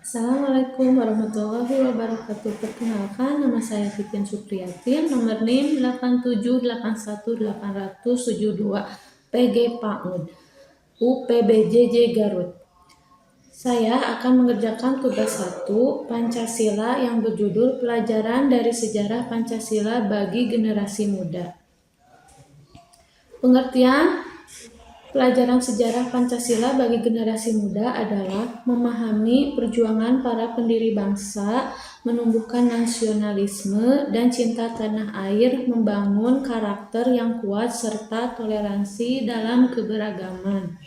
Assalamualaikum warahmatullahi wabarakatuh. Perkenalkan, nama saya Titin Supriyatin, nomor NIM 8781872, PG PAUD, UPBJJ Garut. Saya akan mengerjakan tugas 1 Pancasila yang berjudul Pelajaran dari Sejarah Pancasila bagi Generasi Muda. Pengertian pelajaran sejarah Pancasila bagi generasi muda adalah memahami perjuangan para pendiri bangsa, menumbuhkan nasionalisme dan cinta tanah air, membangun karakter yang kuat serta toleransi dalam keberagaman,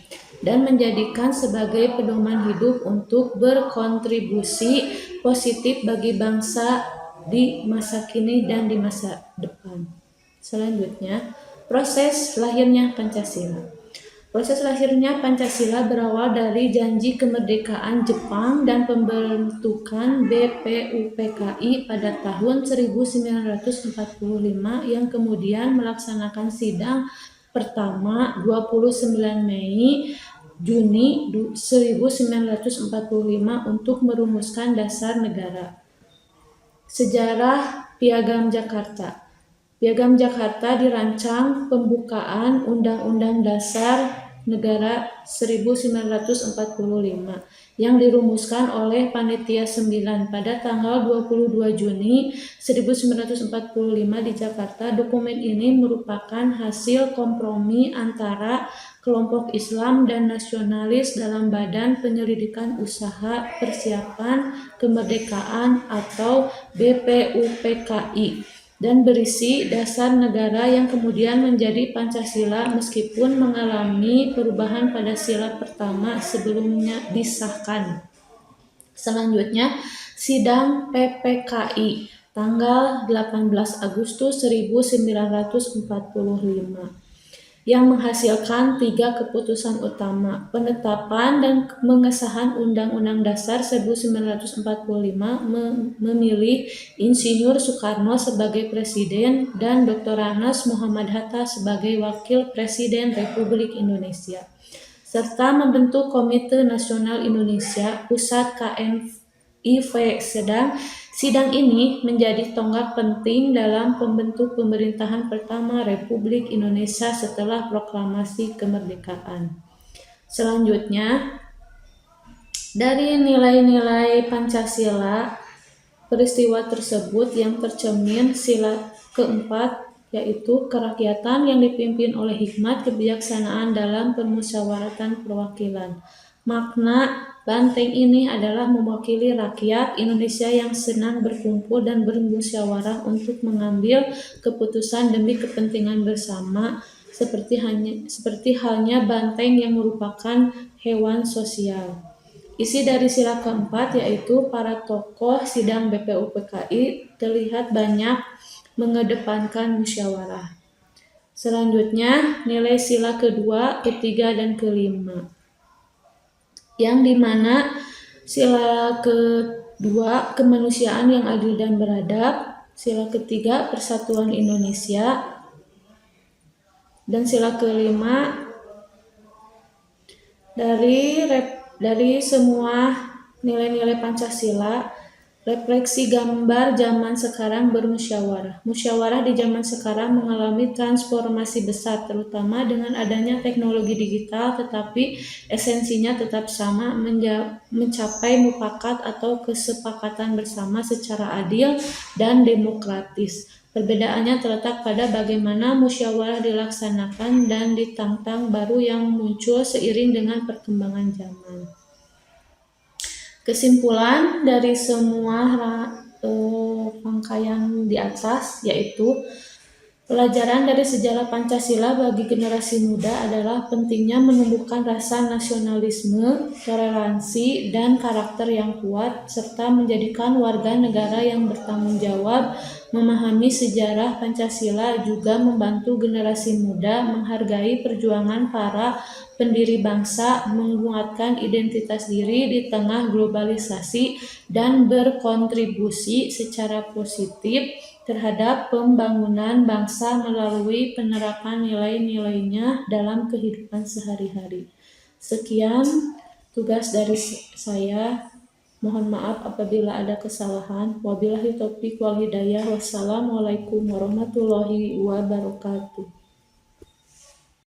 dan menjadikan sebagai pedoman hidup untuk berkontribusi positif bagi bangsa di masa kini dan di masa depan. Selanjutnya, proses lahirnya Pancasila. Proses lahirnya Pancasila berawal dari janji kemerdekaan Jepang dan pembentukan BPUPKI pada tahun 1945 yang kemudian melaksanakan sidang pertama 29 Mei Juni 1945 untuk merumuskan dasar negara. Sejarah Piagam Jakarta. Piagam Jakarta dirancang pembukaan Undang-Undang Dasar Negara 1945 yang dirumuskan oleh Panitia 9 pada tanggal 22 Juni 1945 di Jakarta. Dokumen ini merupakan hasil kompromi antara kelompok Islam dan nasionalis dalam Badan Penyelidikan Usaha Persiapan Kemerdekaan atau BPUPKI dan berisi dasar negara yang kemudian menjadi Pancasila meskipun mengalami perubahan pada sila pertama sebelumnya disahkan. Selanjutnya, sidang PPKI tanggal 18 Agustus 1945 yang menghasilkan 3 keputusan utama: penetapan dan pengesahan Undang-Undang Dasar 1945, memilih Insinyur Soekarno sebagai Presiden dan Dr. Anas Muhammad Hatta sebagai Wakil Presiden Republik Indonesia, serta membentuk Komite Nasional Indonesia Pusat KNIV. Sidang ini menjadi tonggak penting dalam pembentuk pemerintahan pertama Republik Indonesia setelah proklamasi kemerdekaan. Selanjutnya, dari nilai-nilai Pancasila, peristiwa tersebut yang tercermin sila keempat, yaitu kerakyatan yang dipimpin oleh hikmat kebijaksanaan dalam permusyawaratan perwakilan. Makna banteng ini adalah mewakili rakyat Indonesia yang senang berkumpul dan bermusyawarah untuk mengambil keputusan demi kepentingan bersama, seperti halnya banteng yang merupakan hewan sosial. Isi dari sila keempat yaitu para tokoh sidang BPUPKI terlihat banyak mengedepankan musyawarah. Selanjutnya, nilai sila kedua, ketiga, dan kelima, yang dimana sila kedua kemanusiaan yang adil dan beradab, sila ketiga persatuan Indonesia, dan sila kelima dari semua nilai-nilai Pancasila, refleksi gambar zaman sekarang bermusyawarah. Musyawarah di zaman sekarang mengalami transformasi besar, terutama dengan adanya teknologi digital, tetapi esensinya tetap sama, mencapai mufakat atau kesepakatan bersama secara adil dan demokratis. Perbedaannya terletak pada bagaimana musyawarah dilaksanakan dan ditantang baru yang muncul seiring dengan perkembangan zaman. Kesimpulan dari semua rangkaian di atas yaitu pelajaran dari sejarah Pancasila bagi generasi muda adalah pentingnya menumbuhkan rasa nasionalisme, toleransi, dan karakter yang kuat, serta menjadikan warga negara yang bertanggung jawab. Memahami sejarah Pancasila juga membantu generasi muda menghargai perjuangan para pendiri bangsa, menguatkan identitas diri di tengah globalisasi, dan berkontribusi secara positif terhadap pembangunan bangsa melalui penerapan nilai-nilainya dalam kehidupan sehari-hari. Sekian tugas dari saya. Mohon maaf apabila ada kesalahan. Wabillahi taufiq wal hidayah. Wassalamualaikum warahmatullahi wabarakatuh.